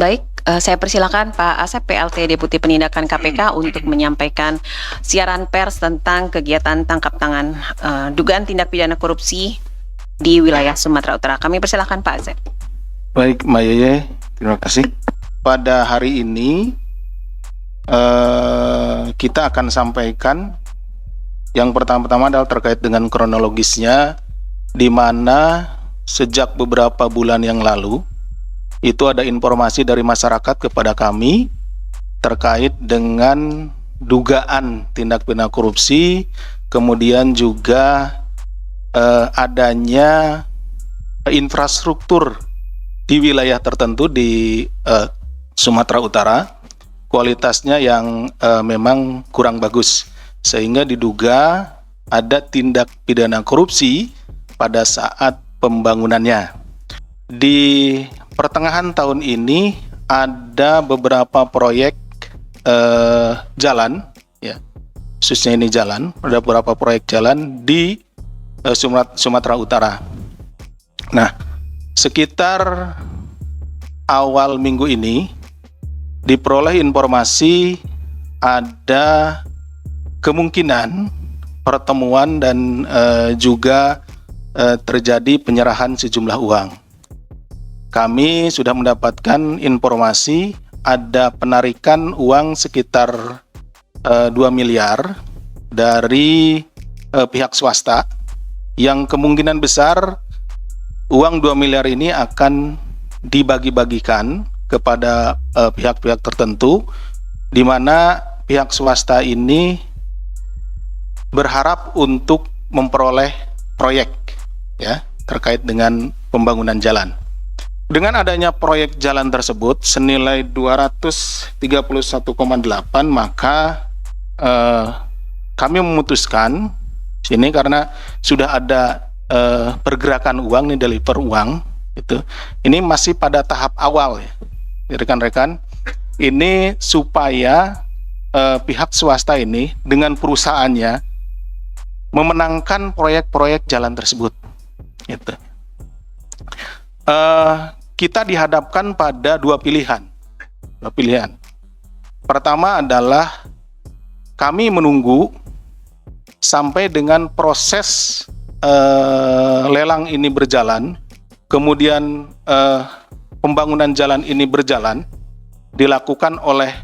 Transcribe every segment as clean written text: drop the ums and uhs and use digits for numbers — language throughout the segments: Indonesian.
Baik, saya persilakan Pak Asep PLT Deputi Penindakan KPK untuk menyampaikan siaran pers tentang kegiatan tangkap tangan dugaan tindak pidana korupsi di wilayah Sumatera Utara. Kami persilakan Pak Asep. Baik, Mbak Yeye, terima kasih. Pada hari ini kita akan sampaikan yang pertama-tama adalah terkait dengan kronologisnya, di mana sejak beberapa bulan yang lalu itu ada informasi dari masyarakat kepada kami terkait dengan dugaan tindak pidana korupsi, kemudian juga adanya infrastruktur di wilayah tertentu di Sumatera Utara, kualitasnya yang memang kurang bagus, sehingga diduga ada tindak pidana korupsi pada saat pembangunannya. Di pertengahan tahun ini ada beberapa proyek jalan, ya, khususnya ini jalan, ada beberapa proyek jalan di Sumatera Utara. Nah, sekitar awal minggu ini diperoleh informasi ada kemungkinan pertemuan dan juga terjadi penyerahan sejumlah uang. Kami sudah mendapatkan informasi ada penarikan uang sekitar 2 miliar dari pihak swasta, yang kemungkinan besar uang 2 miliar ini akan dibagi-bagikan kepada pihak-pihak tertentu, di mana pihak swasta ini berharap untuk memperoleh proyek, ya, terkait dengan pembangunan jalan. Dengan adanya proyek jalan tersebut senilai 231,8, maka kami memutuskan sini karena sudah ada pergerakan uang, nih, deliver uang itu. Ini masih pada tahap awal, ya, rekan-rekan. Ini supaya pihak swasta ini dengan perusahaannya memenangkan proyek-proyek jalan tersebut. Gitu. Kita dihadapkan pada dua pilihan. Pertama adalah kami menunggu sampai dengan proses lelang ini berjalan, kemudian pembangunan jalan ini berjalan, dilakukan oleh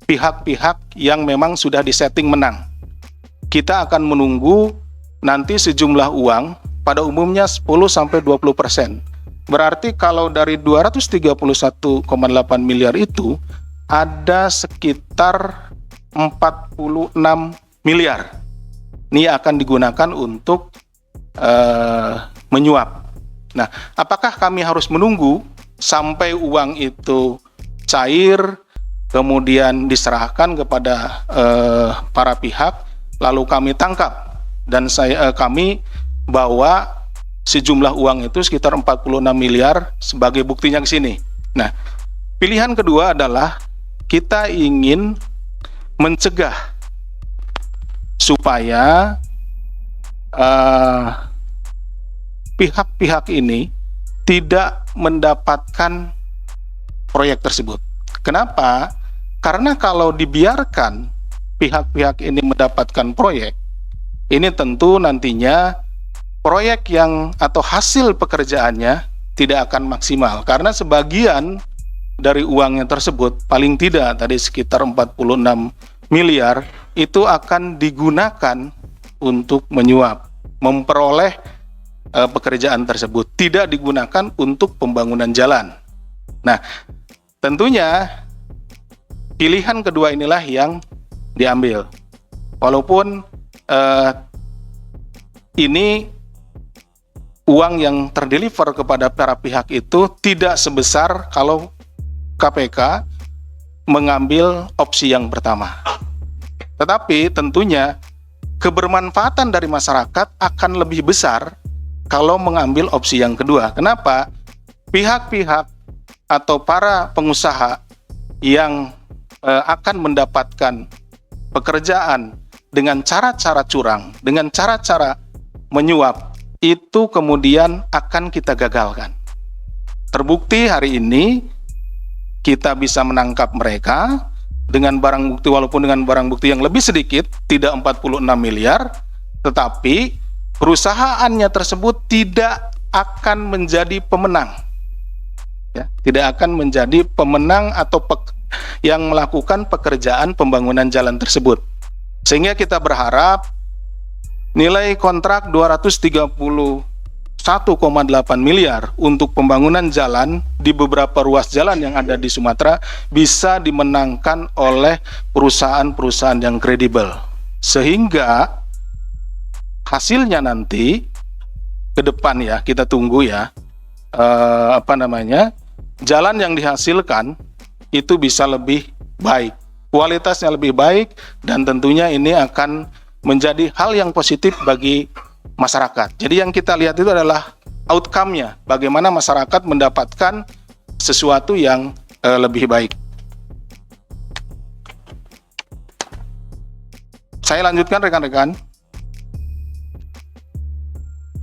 pihak-pihak yang memang sudah disetting menang. Kita akan menunggu nanti sejumlah uang, pada umumnya 10-20%. Berarti kalau dari 231,8 miliar itu ada sekitar 46 miliar. Ini akan digunakan untuk menyuap. Nah, apakah kami harus menunggu sampai uang itu cair, kemudian diserahkan kepada para pihak, lalu kami tangkap dan kami bawa sejumlah uang itu sekitar 46 miliar sebagai buktinya ke sini. Nah, pilihan kedua adalah kita ingin mencegah supaya pihak-pihak ini tidak mendapatkan proyek tersebut. Kenapa? Karena kalau dibiarkan pihak-pihak ini mendapatkan proyek, ini tentu nantinya proyek yang atau hasil pekerjaannya tidak akan maksimal, karena sebagian dari uangnya tersebut, paling tidak tadi sekitar 46 miliar, itu akan digunakan untuk menyuap, memperoleh pekerjaan tersebut, tidak digunakan untuk pembangunan jalan. Nah, tentunya pilihan kedua inilah yang diambil. Walaupun ini uang yang terdeliver kepada para pihak itu tidak sebesar kalau KPK mengambil opsi yang pertama. Tetapi tentunya kebermanfaatan dari masyarakat akan lebih besar kalau mengambil opsi yang kedua. Kenapa? Pihak-pihak atau para pengusaha yang akan mendapatkan pekerjaan dengan cara-cara curang, dengan cara-cara menyuap, itu kemudian akan kita gagalkan. Terbukti hari ini kita bisa menangkap mereka dengan barang bukti, walaupun dengan barang bukti yang lebih sedikit, tidak 46 miliar, tetapi perusahaannya tersebut tidak akan menjadi pemenang. Ya, tidak akan menjadi pemenang atau yang melakukan pekerjaan pembangunan jalan tersebut. Sehingga kita berharap nilai kontrak 231,8 miliar untuk pembangunan jalan di beberapa ruas jalan yang ada di Sumatera bisa dimenangkan oleh perusahaan-perusahaan yang kredibel. Sehingga hasilnya nanti ke depan ya, kita tunggu ya, jalan yang dihasilkan itu bisa lebih baik, kualitasnya lebih baik, dan tentunya ini akan menjadi hal yang positif bagi masyarakat. Jadi yang kita lihat itu adalah outcome-nya, bagaimana masyarakat mendapatkan sesuatu yang lebih baik. Saya lanjutkan rekan-rekan.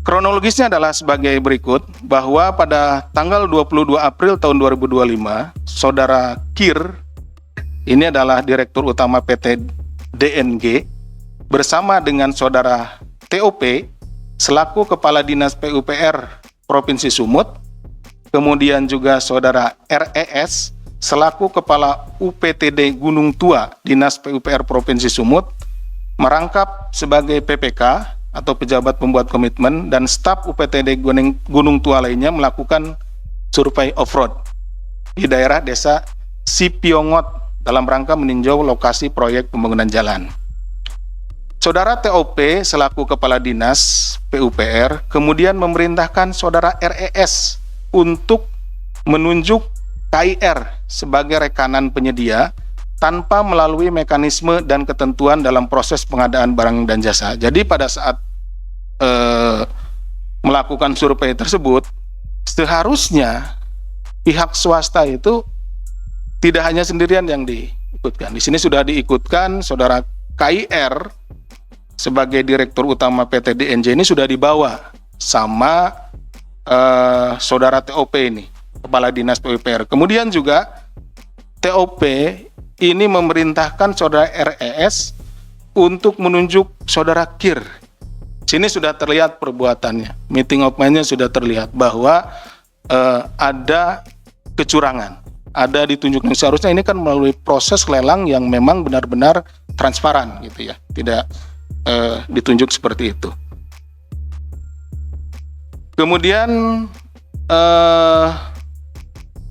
Kronologisnya adalah sebagai berikut, bahwa pada tanggal 22 April tahun 2025, Saudara Kir, ini adalah Direktur Utama PT DNG, bersama dengan Saudara TOP, selaku Kepala Dinas PUPR Provinsi Sumut, kemudian juga Saudara RES, selaku Kepala UPTD Gunung Tua Dinas PUPR Provinsi Sumut, merangkap sebagai PPK atau pejabat pembuat komitmen, dan staf UPTD Gunung Tua lainnya melakukan survei off-road di daerah desa Sipiongot dalam rangka meninjau lokasi proyek pembangunan jalan. Saudara TOP selaku Kepala Dinas PUPR kemudian memerintahkan Saudara RES untuk menunjuk KIR sebagai rekanan penyedia tanpa melalui mekanisme dan ketentuan dalam proses pengadaan barang dan jasa. Jadi pada saat melakukan survei tersebut, seharusnya pihak swasta itu tidak hanya sendirian yang diikutkan. Di sini sudah diikutkan Saudara KIR sebagai Direktur Utama PT DNJ, ini sudah dibawa sama Saudara TOP ini, Kepala Dinas PUPR. Kemudian juga TOP ini memerintahkan Saudara RES untuk menunjuk Saudara Kir. Sini sudah terlihat perbuatannya, meeting of mind-nya sudah terlihat bahwa ada kecurangan, ada ditunjuk. Seharusnya ini kan melalui proses lelang yang memang benar-benar transparan gitu ya, tidak ditunjuk seperti itu. Kemudian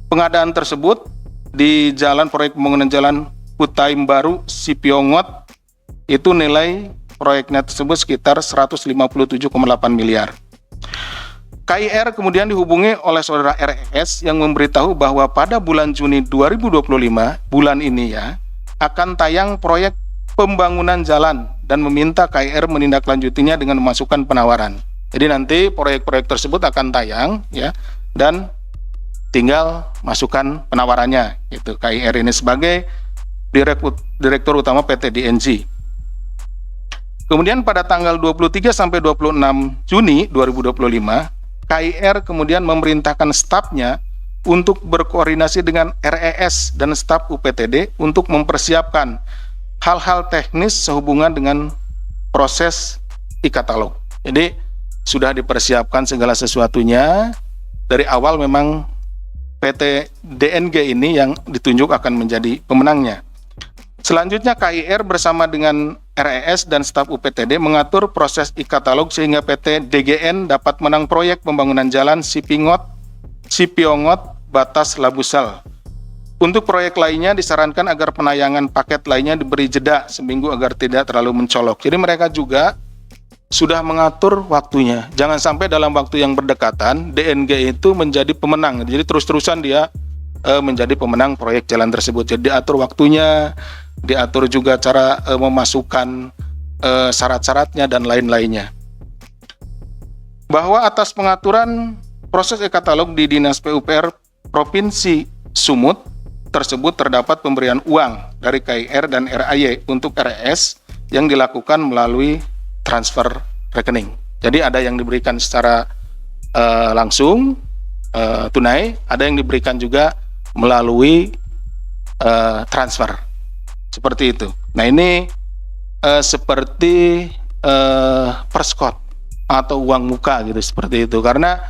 pengadaan tersebut di jalan proyek pembangunan jalan Kutaim Baru Sipiongot itu nilai proyeknya tersebut sekitar 157,8 miliar. KIR kemudian dihubungi oleh Saudara RES yang memberitahu bahwa pada bulan Juni 2025, bulan ini ya, akan tayang proyek pembangunan jalan dan meminta KIR menindaklanjutinya dengan memasukkan penawaran. Jadi nanti proyek-proyek tersebut akan tayang ya, dan tinggal masukkan penawarannya gitu. KIR ini sebagai Direktur Utama PT DNG. Kemudian pada tanggal 23 sampai 26 Juni 2025, KIR kemudian memerintahkan stafnya untuk berkoordinasi dengan RES dan staf UPTD untuk mempersiapkan hal-hal teknis sehubungan dengan proses e-katalog. Jadi sudah dipersiapkan segala sesuatunya. Dari awal memang PT DNG ini yang ditunjuk akan menjadi pemenangnya. Selanjutnya KIR bersama dengan RES dan staf UPTD mengatur proses e-katalog sehingga PT DGN dapat menang proyek pembangunan jalan Sipiongot Batas Labusal. Untuk proyek lainnya disarankan agar penayangan paket lainnya diberi jeda seminggu agar tidak terlalu mencolok. Jadi mereka juga sudah mengatur waktunya. Jangan sampai dalam waktu yang berdekatan DNG itu menjadi pemenang. Jadi terus-terusan dia menjadi pemenang proyek jalan tersebut. Jadi diatur waktunya, diatur juga cara memasukkan syarat-syaratnya dan lain-lainnya. Bahwa atas pengaturan proses e-katalog di Dinas PUPR Provinsi Sumut tersebut terdapat pemberian uang dari KIR dan RAY untuk RES yang dilakukan melalui transfer rekening. Jadi ada yang diberikan secara langsung tunai, ada yang diberikan juga melalui transfer seperti itu. Nah ini seperti perskot atau uang muka gitu seperti itu, karena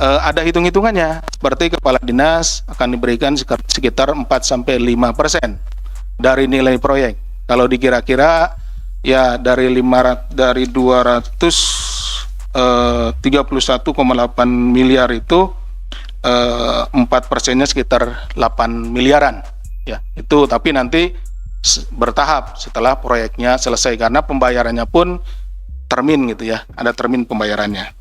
ada hitung-hitungannya seperti kepala dinas akan diberikan sekitar 4-5% dari nilai proyek. Kalau dikira-kira ya dari 231,8 miliar itu 4%-nya sekitar 8 miliaran ya itu, tapi nanti bertahap setelah proyeknya selesai karena pembayarannya pun termin gitu ya, ada termin pembayarannya.